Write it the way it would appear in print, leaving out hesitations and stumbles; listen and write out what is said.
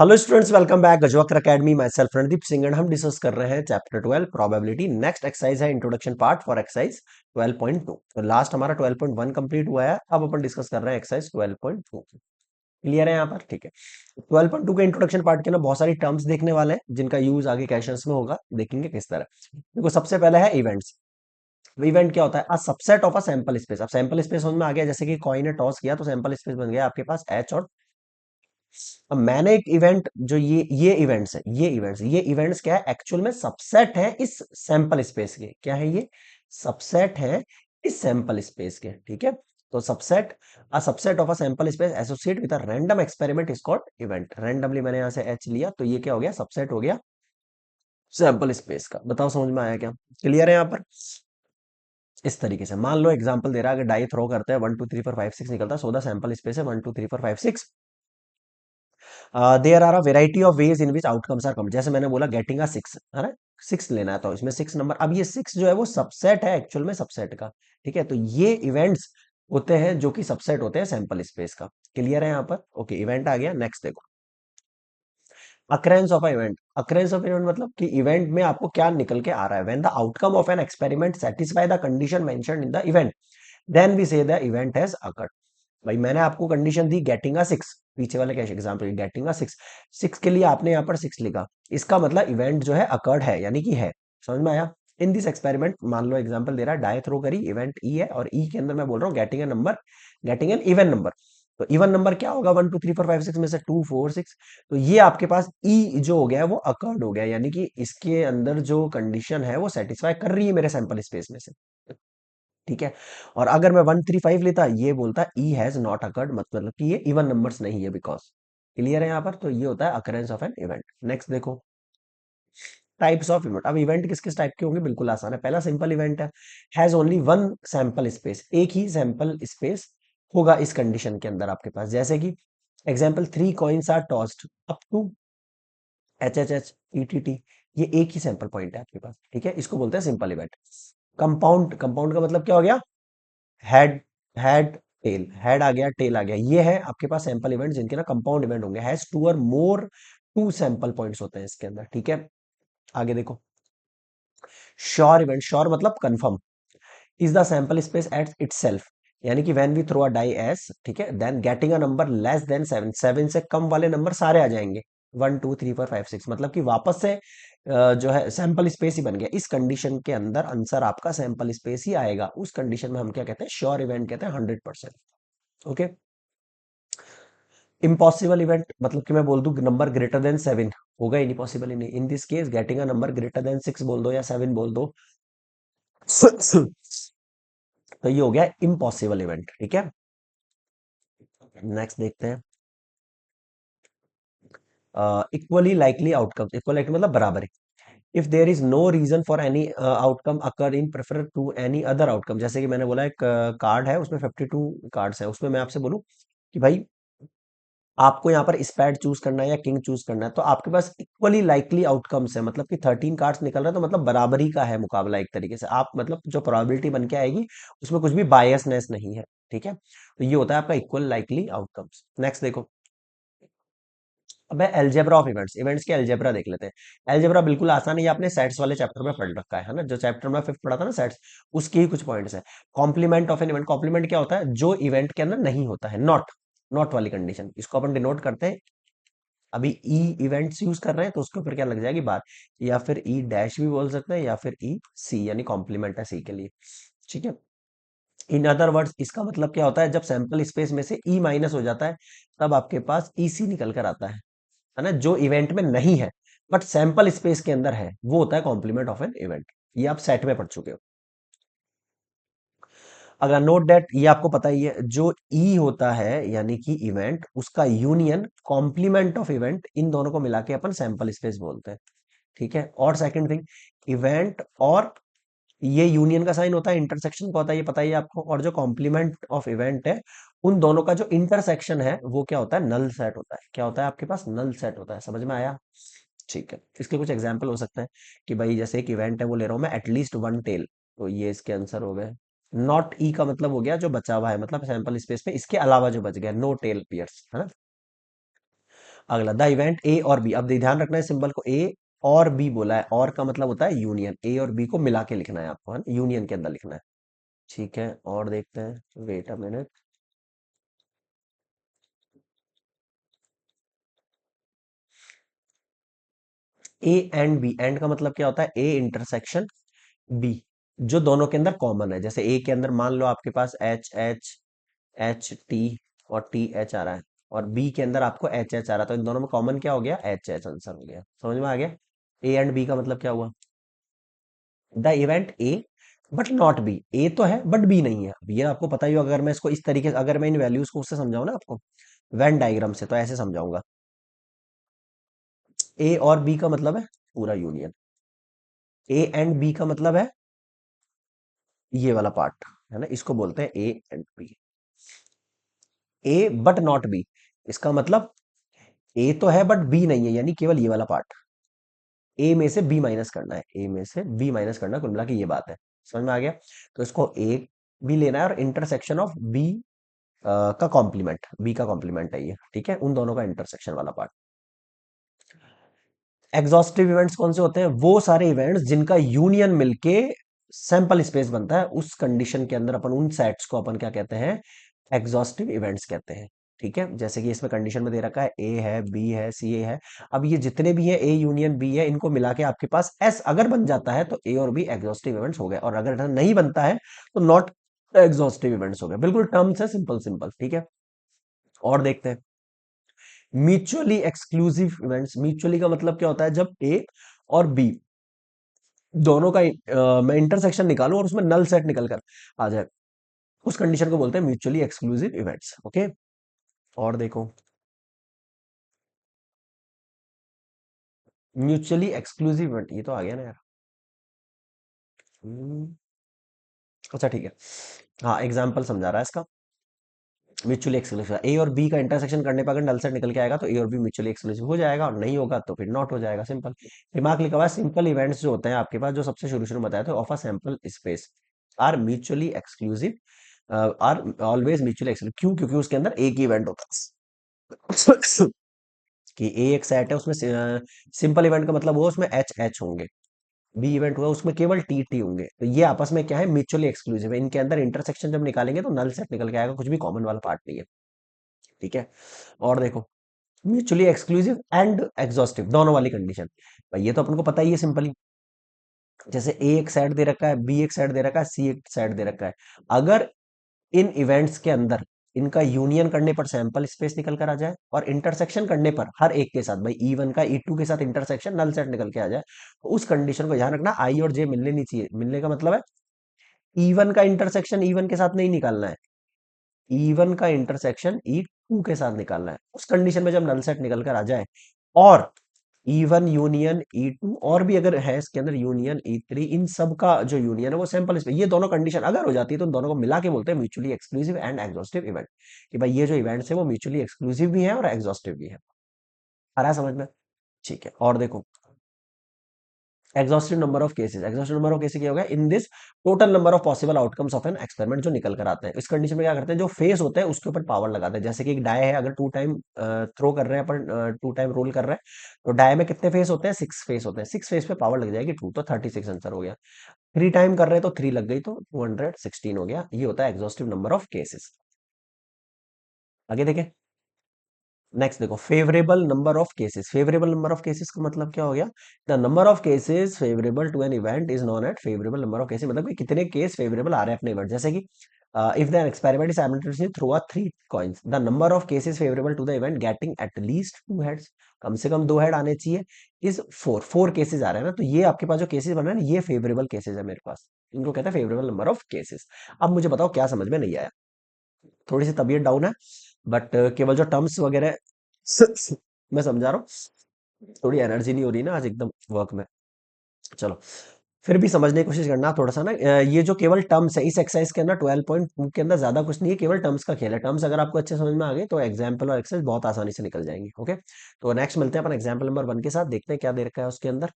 Hello students, welcome back Gajwakar academy. Myself Randeep Singh and हम discuss कर रहे हैं चैप्टर 12 प्रोबेबिलिटी। नेक्स्ट एक्सरसाइज है इंट्रोडक्शन पार्ट फॉर एक्सरसाइज 12.2। तो लास्ट हमारा 12.1 कंप्लीट हुआ है, अब अपन डिस्कस कर रहे हैं एक्सरसाइज 12.2। क्लियर है यहाँ पर? ठीक है। 12.2 के इंट्रोडक्शन पार्ट के ना बहुत सारी टर्म्स देखने वाले हैं जिनका यूज आगे क्वेश्चंस में होगा, देखेंगे किस तरह। देखो, सबसे पहले है इवेंट्स। इवेंट क्या होता है? A subset of a sample space. अब सैंपल स्पेस समझ में आ गया, जैसे कि कॉइन ने टॉस किया तो सैंपल स्पेस बन गया आपके पास एच और। अब मैंने एक इवेंट जो ये इवेंट्स है, ये इवेंट्स क्या है? एक्चुअल में सबसेट है इस सैंपल स्पेस के। क्या है ये? सबसेट है इस सैंपल स्पेस के। ठीक है। तो subset, a subset of a sample space associate with a random experiment is called event. Randomly मैंने यहां से एच लिया तो ये क्या हो गया? सबसेट हो गया सैंपल स्पेस का। बताओ समझ में आया क्या? क्लियर है यहाँ पर? इस तरीके से मान लो एग्जांपल दे रहा है, अगर डाई थ्रो करते हैं 1 2 3 4 5 6 निकलता है, सो द सैंपल स्पेस है 1 2 3 4 5 6। There are a variety of ways in which outcomes are come. जैसे मैंने बोला गेटिंग अ सिक्स है ना, सिक्स लेना है तो इसमें सिक्स नंबर। अब ये सिक्स जो है वो सबसेट है एक्चुअल में सबसेट का। ठीक है। तो ये इवेंट्स होते हैं जो कि सबसेट होते हैं सैंपल स्पेस का। क्लियर है यहाँ पर? ओके, इवेंट आ गया। नेक्स्ट देखो, occurrence of event. Occurrence of event मतलब कि इवेंट में आपको क्या निकल के आ रहा है। When the outcome of an experiment satisfy the condition mentioned in the event, then we say the event has occurred. भाई मैंने आपको कंडीशन दी गेटिंग अ सिक्स, पीछे वाले case example getting a six, six के लिए आपने यहाँ पर सिक्स लिखा, इसका मतलब इवेंट जो है अकर्ड है, यानी कि है। समझ में आया? इन दिस एक्सपेरिमेंट, मान लो एग्जांपल दे रहा है, डाई थ्रो करी, इवेंट ई है और ई के अंदर मैं बोल रहा हूँ getting a number, getting an even number. तो इवन नंबर क्या होगा? 1 2 3 4 5 6 में से 2 4 6। तो ये आपके पास ई जो हो गया है वो अकर्ड हो गया, यानी कि इसके अंदर जो कंडीशन है वो सेटिस्फाई कर रही है मेरे सैंपल स्पेस में से। ठीक है। और अगर मैं 1 3 5 लेता, ये बोलता ई हैज नॉट अकर्ड, मतलब कि ये इवन नंबर्स नहीं है बिकॉज। क्लियर है यहाँ पर? तो ये होता है occurrence of an event. Next देखो, टाइप्स ऑफ इवेंट। अब इवेंट किस किस टाइप के होंगे? बिल्कुल आसान है। पहला सिंपल इवेंट है, has only one sample space. एक ही सैंपल स्पेस होगा इस कंडीशन के अंदर आपके पास। जैसे कि example, 3 coins are tossed up to H H H E T T. ये एक ही सैंपल पॉइंट है आपके पास। ठीक है, इसको बोलते हैं सिंपल इवेंट। कंपाउंड, कंपाउंड का मतलब क्या हो गया? हेड, हेड टेल, हेड आ गया टेल आ गया, ये है आपके पास सैंपल इवेंट जिनके ना कंपाउंड इवेंट होंगे। हैज टू और मोर, टू सैंपल पॉइंट्स होते हैं इसके अंदर। ठीक है। आगे देखो, श्योर इवेंट। श्योर मतलब confirm, is the sample space at itself, यानी कि when we throw a die as, ठीक है, then getting a number less than seven, seven से कम वाले नंबर सारे आ जाएंगे। 1 2 3 4 5 6, मतलब कि वापस से जो है सैंपल स्पेस ही बन गया। इस कंडीशन के अंदर आंसर आपका सैंपल स्पेस ही आएगा। उस कंडीशन में हम क्या कहते हैं? श्योर इवेंट कहते हैं 100%। ओके। इम्पॉसिबल इवेंट मतलब कि मैं बोल दूं नंबर ग्रेटर देन सेवन, होगा ही नहीं, पॉसिबल ही नहीं। In this case getting a number greater than six बोल दो या सेवन बोल दो, तो ये हो गया इम्पॉसिबल इवेंट। ठीक है। नेक्स्ट देखते हैं, equally likely outcome. Equal likely मतलब बराबर है। If there is no reason for any outcome occur in prefer to any other outcome. जैसे कि मैंने बोला एक कार्ड है उसमें 52 कार्ड्स है, उसमें मैं आपसे बोलूं कि भाई आपको यहाँ पर स्पैड चूज करना है या किंग चूज करना है, तो आपके पास इक्वली लाइकली आउटकम्स है, मतलब कि 13 कार्ड्स निकल रहा है, तो मतलब बराबरी का है मुकाबला एक तरीके से। आप मतलब जो प्रोबेबिलिटी बन के आएगी उसमें कुछ भी बायसनेस नहीं है। ठीक है। तो ये होता है आपका इक्वल लाइकली आउटकम्स। नेक्स्ट देखो, अब है अलजेब्रा ऑफ इवेंट्स। इवेंट्स के अलजेब्रा देख लेते हैं। अलजेब्रा बिल्कुल आसान है, ये आपने सेट्स वाले चैप्टर में पढ़ रखा है ना, जो चैप्टर में फिफ्थ पढ़ा था ना सेट्स, उसके ही कुछ पॉइंट्स है। Complement of an event. Complement क्या होता है? जो इवेंट के अंदर नहीं होता है, नॉट, नॉट वाली कंडीशन, इसको अपन डिनोट करते हैं। अभी ई इवेंट्स यूज कर रहे हैं तो उसके ऊपर क्या लग जाएगी बात, या फिर ई डैश भी बोल सकते हैं या फिर ई सी, यानी कॉम्प्लीमेंट है सी के लिए। ठीक है। इन अदर वर्ड्स इसका मतलब क्या होता है? जब सैंपल स्पेस में से ई माइनस हो जाता है तब आपके पास ई सी निकल कर आता है ना, जो इवेंट में नहीं है बट सैंपल स्पेस के अंदर है, वो होता है कॉम्प्लीमेंट ऑफ एन इवेंट। ये आप सेट में पढ़ चुके हो। अगर नोट दैट, ये आपको पता ही है, जो ई होता है यानी कि इवेंट, उसका यूनियन कॉम्प्लीमेंट ऑफ इवेंट, इन दोनों को मिला के अपन सैंपल स्पेस बोलते हैं। ठीक है। और सेकंड थिंग, इवेंट और ये यूनियन का साइन होता है, इंटरसेक्शन का होता है, ये पता ही है आपको। और जो कॉम्प्लीमेंट ऑफ इवेंट है, उन दोनों का जो इंटरसेक्शन है वो क्या होता है? नल सेट होता है। क्या होता है आपके पास? नल सेट होता है। समझ में आया? ठीक है। इसके कुछ एग्जाम्पल हो सकते हैं कि भाई जैसे एक इवेंट है वो ले रहा हूं मैं, एटलीस्ट वन टेल, तो ये इसके आंसर हो गए। नॉट ई का मतलब हो गया जो बचा हुआ है, मतलब सैंपल स्पेस में इसके अलावा जो बच गया, नो टेल पियर्स, है ना। अगला द इवेंट ए और बी, अब ध्यान रखना है सिंबल को, ए और बी बोला है, और का मतलब होता है यूनियन, ए और बी को मिला के लिखना है आपको, है ना, यूनियन के अंदर लिखना है। ठीक है, और देखते हैं, wait a minute. A and B, and का मतलब क्या होता है, ए इंटरसेक्शन बी, जो दोनों के अंदर कॉमन है। जैसे ए के अंदर मान लो आपके पास एच एच एच टी और टी एच आ रहा है, और बी के अंदर आपको एच एच आ रहा है, तो इन दोनों में कॉमन क्या हो गया, एच एच, आंसर हो गया। समझ में आ गया। ए एंड बी का मतलब क्या हुआ, the event A but not B, A तो है बट बी नहीं है। अब ये आपको पता ही हो, अगर मैं इसको इस तरीके से, अगर मैं इन वैल्यूज को उससे समझाऊं ना आपको, वेन डायग्राम से, तो ऐसे समझाऊंगा। ए और बी का मतलब है पूरा यूनियन, ए एंड बी का मतलब है ये वाला पार्ट, है ना, इसको बोलते हैं A and B. A but not B, इसका मतलब ए तो है बट बी नहीं है, यानी केवल ये वाला पार्ट, ए में से बी माइनस करना है, ए में से बी माइनस करना, कुल मिला के ये बात है। समझ में आ गया। तो इसको ए भी लेना है, और इंटरसेक्शन ऑफ बी का कॉम्प्लीमेंट, बी का कॉम्प्लीमेंट है ये, ठीक है, उन दोनों का इंटरसेक्शन वाला पार्ट। एग्जॉस्टिव इवेंट्स कौन से होते हैं, वो सारे इवेंट्स जिनका यूनियन मिलके सैंपल स्पेस बनता है, उस कंडीशन के अंदर अपन उन सेट्स को अपन क्या कहते हैं, एग्जॉस्टिव इवेंट्स कहते हैं। ठीक है, जैसे कि इसमें कंडीशन में दे रखा है, ए है, बी है, सी ए है। अब ये जितने भी है, ए यूनियन बी है, इनको मिला के आपके पास एस अगर बन जाता है, तो ए और बी एग्जॉस्टिव इवेंट्स हो गए, और अगर ऐसा नहीं बनता है तो नॉट एग्जॉस्टिव इवेंट्स हो गए। बिल्कुल टर्म्स है, सिंपल सिंपल, ठीक है। और देखते हैं म्यूचुअली एक्सक्लूसिव इवेंट्स। म्यूचुअली का मतलब क्या होता है, जब ए और बी दोनों का मैं इंटरसेक्शन निकालूं और उसमें नल सेट निकल कर आ जाए, उस कंडीशन को बोलते हैं म्यूचुअली एक्सक्लूसिव इवेंट्स। ओके, और देखो, म्यूचुअली एक्सक्लूसिव इवेंट, ये तो आ गया ना यार। हम्म, अच्छा ठीक है, हाँ एग्जाम्पल समझा रहा है इसका। म्यूचुअली एक्सक्लूसिव, ए और बी का इंटरसेक्शन करने पर अगर नल सेट निकल के आएगा, तो ए और बी म्यूचुअली एक्सक्लूसिव हो जाएगा, और नहीं होगा तो फिर नॉट हो जाएगा, सिंपल। दिमाग लिखा हुआ है, सिंपल इवेंट्स जो होते हैं आपके पास, जो सबसे शुरू शुरू में बताया था, of a sample space are mutually exclusive, are always mutually exclusive. क्यों, क्योंकि उसके अंदर एक ही इवेंट होता है कि ए एक सेट है, उसमें सिंपल इवेंट का मतलब वो उसमें एच एच होंगे, बी इवेंट हुआ उसमें केवल टी टी होंगे, तो ये आपस में क्या है, म्यूचुअली एक्सक्लूसिव है। इनके अंदर इंटरसेक्शन जब निकालेंगे तो नल सेट निकल के आएगा, कुछ भी कॉमन वाला पार्ट नहीं है। ठीक है, और देखो, म्यूचुअली एक्सक्लूसिव एंड एग्जॉस्टिव दोनों वाली कंडीशन, भाई ये तो अपन को पता ही है सिंपली। जैसे ए एक साइड दे रखा है, बी एक साइड दे रखा है, सी एक साइड दे रखा है, अगर इन इवेंट्स के अंदर इनका यूनियन करने पर सैंपल स्पेस निकल कर आ जाए, और इंटरसेक्शन करने पर हर एक के साथ, भाई ई वन का ई टू के साथ इंटरसेक्शन नल सेट निकल के आ जाए, तो उस कंडीशन को ध्यान रखना, आई और जे मिलने नहीं चाहिए। मिलने का मतलब है ई वन का इंटरसेक्शन ई वन के साथ नहीं निकालना है, ई वन का इंटरसेक्शन ई टू के साथ निकालना है। उस कंडीशन में जब नल सेट निकल कर आ जाए, और E one union E two, और भी अगर है इसके अंदर यूनियन ई थ्री, इन सब का जो यूनियन है वो सैंपल स्पेस, ये दोनों कंडीशन अगर हो जाती है, तो इन दोनों को मिला के बोलते हैं mutually exclusive and exhaustive event, कि भाई ये जो इवेंट्स है वो म्यूचुअली एक्सक्लूसिव भी है और एग्जॉस्टिव भी है। आ रहा है समझ में। ठीक है, और देखो, exhaustive number of cases, exhaustive number of cases क्या होगा, in this total number of possible outcomes of an experiment, जो निकल कर आते हैं। इस कंडीशन में क्या करते हैं, जो फेस होते हैं उसके ऊपर पावर लगाते हैं। जैसे कि एक डाय है, अगर टू टाइम थ्रो कर रहे हैं अपन, टू टाइम रोल कर रहे हैं, तो डाय में कितने फेस होते हैं, सिक्स फेस होते हैं, सिक्स फेस पे पावर लग जाएगी टू, तो 36 आंसर हो गया। थ्री टाइम कर रहे हैं तो थ्री लग गई, तो 216 हो गया। ये होता है एग्जॉस्टिव नंबर ऑफ केसेस। आगे देखें, नेक्स्ट देखो, favourable number of cases. Favourable number of cases का मतलब क्या हो गया, the number of cases favourable to an event is known at favourable number of cases, मतलब कि कितने केस फेवरेबल आ रहे हैं अपने इवेंट। जैसे कि if the experiment is simultaneously throw a three coins, the number of cases favourable to the event getting at least two heads, कम से कम दो हेड आने चाहिए, इज फोर, फोर केसेस आ रहे हैं ना, तो ये आपके पास जो केसेस बन रहे हैं ना, ये फेवरेबल केसेस है मेरे पास, इनको कहते हैं फेवरेबल नंबर ऑफ केसेस। अब मुझे बताओ क्या समझ में नहीं आया, थोड़ी सी तबीयत डाउन है, बट केवल जो टर्म्स वगैरह मैं समझा रहा हूँ, थोड़ी एनर्जी नहीं हो रही ना आज एकदम वर्क में। चलो, फिर भी समझने की कोशिश करना थोड़ा सा ना, ये जो केवल टर्म्स है इस एक्सरसाइज के अंदर 12.2 के अंदर ज्यादा कुछ नहीं है, केवल टर्म्स का खेल है। टर्म्स अगर आपको अच्छे समझ में आ गए, तो एग्जाम्पल और एक्सरसाइज बहुत आसानी से निकल जाएंगी। ओके, तो नेक्स्ट मिलते हैं अपन एग्जाम्पल नंबर 1 के साथ, देखते हैं क्या दे रखा है उसके अंदर।